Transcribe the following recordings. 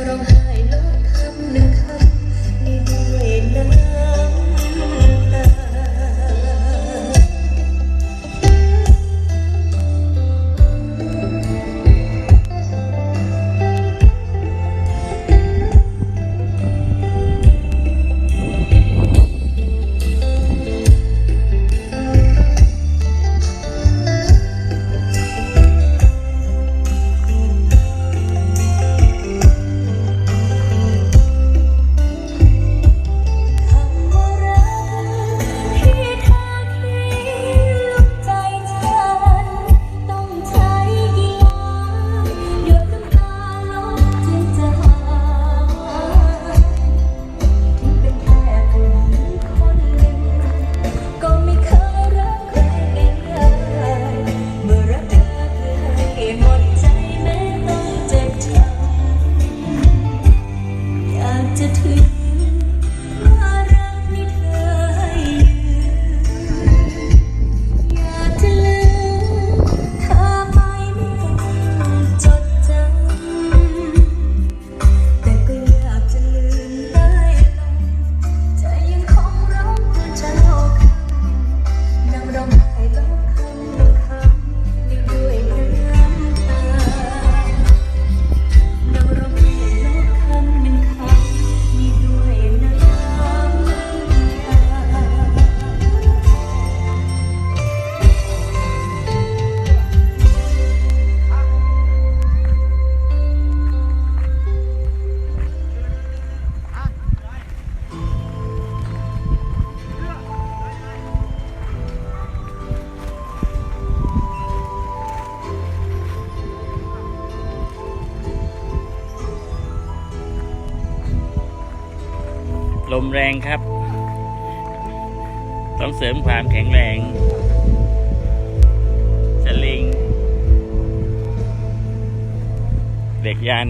ร้องไห้ลบคำหนึ่งคำนี้ด้วยน้ำตาลมแรงครับต้องเสริมความแข็งแรงสลิงเด็กยัน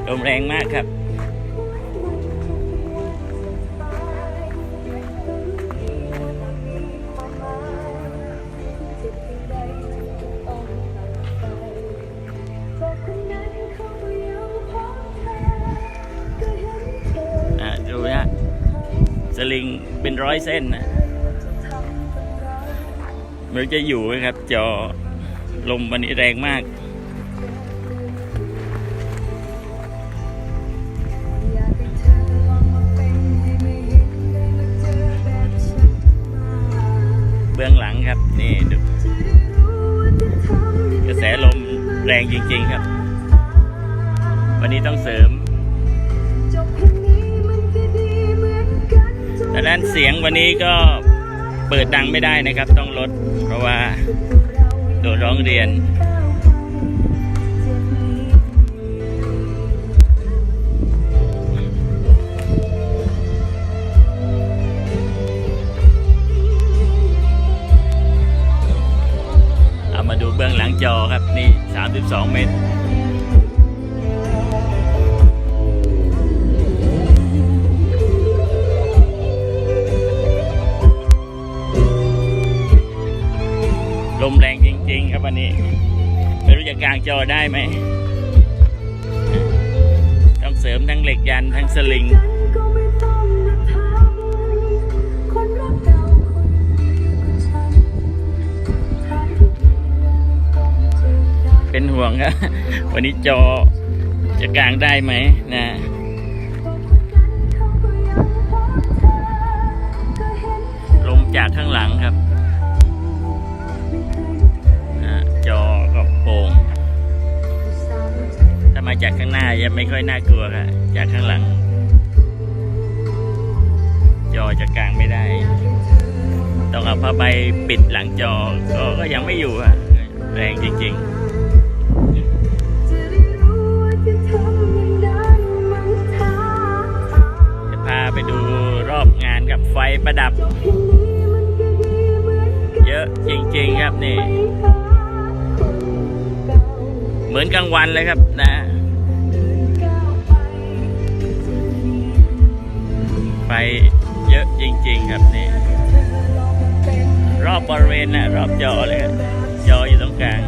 ลมแรงมากครับดูนะสลิงเป็นร้อยเส้นนะไม่รู้จะอยู่ไหมครับจอลมวันนี้แรงมากเบื้องหลังครับนี่ดูกระแสลมแรงจริงๆครับวันนี้ต้องเสริมดังนั้นเสียงวันนี้ก็เปิดดังไม่ได้นะครับต้องลดเพราะว่าโดนร้องเรียนเอามาดูเบื้องหลังจอครับนี่32 เมตรลมแรงจริงๆครับวันนี้ไม่รู้จะกางจอได้ไหมต้องเสริมทั้งเหล็กยันทั้งสลิงเป็นห่วงครับวันนี้จอจะกางได้ไหมนะลมจากข้างหลังครับจอก็โป่งถ้ามาจากข้างหน้ายังไม่ค่อยน่ากลัวค่ะจากข้างหลังจอจะกางไม่ได้ต้องเอาผ้าใบปิดหลังจอก็ยังไม่อยู่ค่ะแรงจริงๆจะพาไปดูรอบงานกับไฟประดับเยอะจริงๆครับนี่เหมือนกลางวันเลยครับนะไฟเยอะจริงๆครับนี่รอบบริเวณนะรอบจอเลยครับจออยู่ตรงกลาง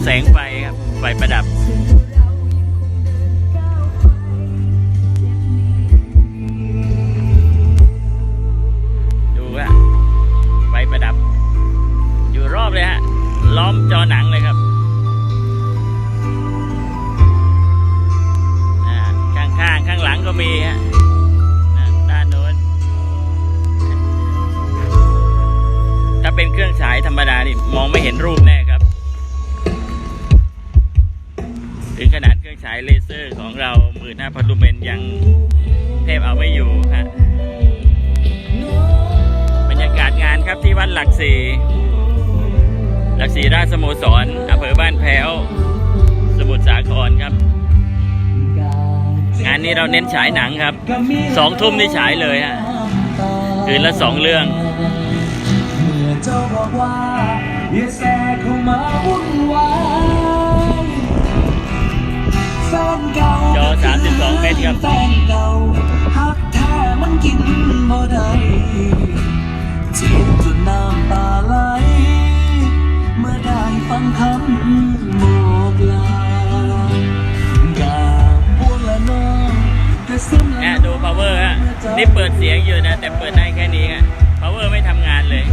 แสงไฟครับไฟประดับดูฮะไฟประดับอยู่รอบเลยฮะล้อมจอหนังเลยครับข้างหลังก็มีฮะด้านโน้นถ้าเป็นเครื่องฉายธรรมดานี่มองไม่เห็นรูปแน่ครับถึงขนาดเครื่องฉายเลเซอร์ของเรา15,000 ลูเมนยังแทบเอาไม่อยู่ฮะบรรยากาศงานครับที่วัดหลักสี่ราชสโมสรอำเภอบ้านแพ้วสมุทรสาครครับงานนี้เราเน้นฉายหนังครับ2 ทุ่มนี่ฉายเลยฮะคืนละ2 เรื่องเจ้าบอกว่าอย่าแทรกเข้ามาวุ่นวายแฟนเก่าจอ32 เมตรครับแฟนเก่าหักแท้มันกินบ่ได้เจ็บจนน้ำตาไหลเมื่อได้ฟังคำบอกลากาบวนละน้องกระซิบละ ดู power ฮะนี่เปิดเสียงอยู่นะแต่เปิดได้แค่นี้ฮะ power ไม่ทำงานเลย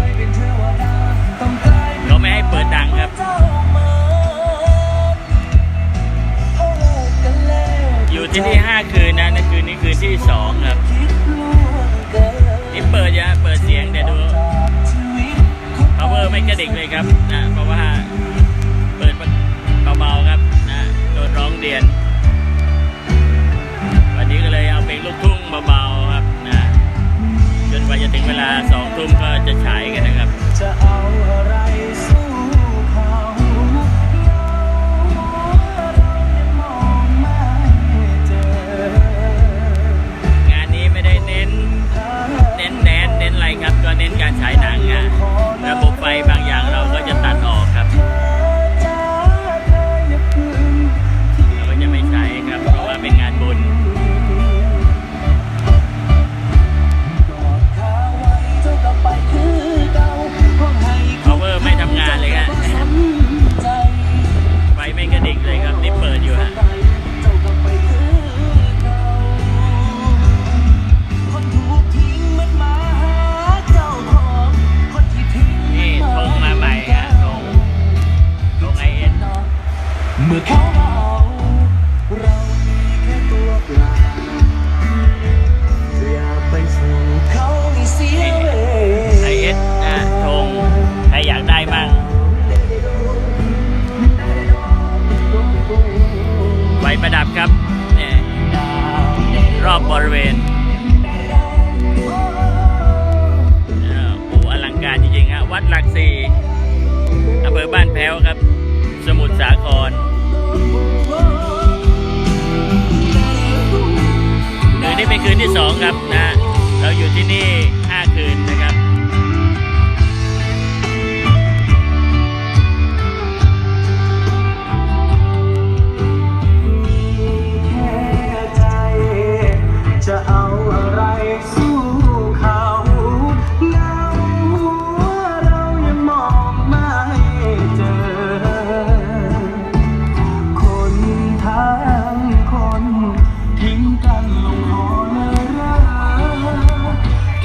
เขาไม่ให้เปิดดังครับอยู่ที่นี่5 คืนนะคืนนี้คืนที่2ครับนี่เปิดเปิดเสียงแต่ดู power ไม่กระดิกเลยครับนะเพราะว่าเปิดเบาๆครับนะโดนร้องเรียนวันนี้ก็เลยเอาเพลงลูกทุ่งเบาๆครับนะจนกว่าจะถึงเวลา2 ทุ่มก็จะฉายกันนะครับจะเอาอะไรสู้เขามองไม่เจองานนี้ไม่ได้เน้นอะไรครับก็เน้นการฉายหนังอ่ะระบบไฟบางอย่างเราก็จะตัดออกครับเราก็จะไม่ใช้ครับเพราะว่าเป็นงานบุญpower ไม่ทำงานเลยครับไฟไม่กระดิกเลยครับนี่เปิดอยู่ฮะนี่ธงมาใหม่ฮะธงIS เมื่อเขาเอาเรามีแค่ตัวเปล่าอย่าไปสู่เขาให้เสียเวลาIS ธงใครอยากได้มั่งไฟประดับครับเนี่ยรอบบริเวณอลังการจริงๆฮะวัดหลักสี่อำเภอบ้านแพ้วครับสมุทรสาครคืนนี้เป็นคืนที่2ครับนะเราอยู่ที่นี่5 คืนนะครับจะเอาอะไรสู้เขาเงาเรายังมองไม่เจอคนทั้งคนทิ้งกันลงคอเลยรักเธ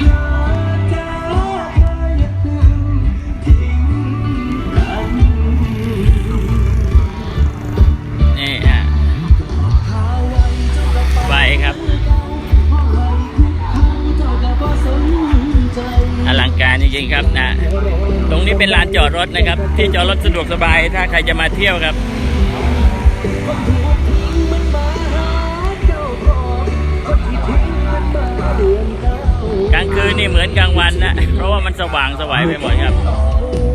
ออย่าเพิ่งทิ้งกันนี่ไฟครับอลังการจริงๆครับนะตรงนี้เป็นลานจอดรถนะครับที่จอดรถสะดวกสบายถ้าใครจะมาเที่ยวครับกลางคืนนี่เหมือนกลางวันนะเพราะว่ามันสว่างสวยไปหมดครับ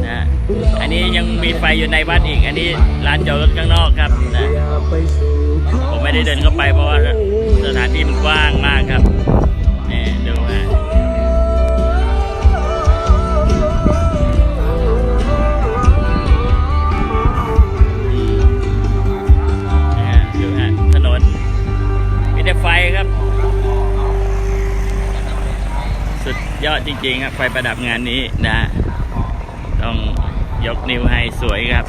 นะอันนี้ยังมีไฟอยู่ในวัดอีกอันนี้ลานจอดรถข้างนอกครับนะผมไม่ได้เดินเข้าไปเพราะว่าสถานที่มันกว้างมากครับนี่ดูฮะดูฮะถนนมีแต่ไฟครับสุดยอดจริงๆครับไฟประดับงานนี้นะต้องยกนิ้วให้สวยครับ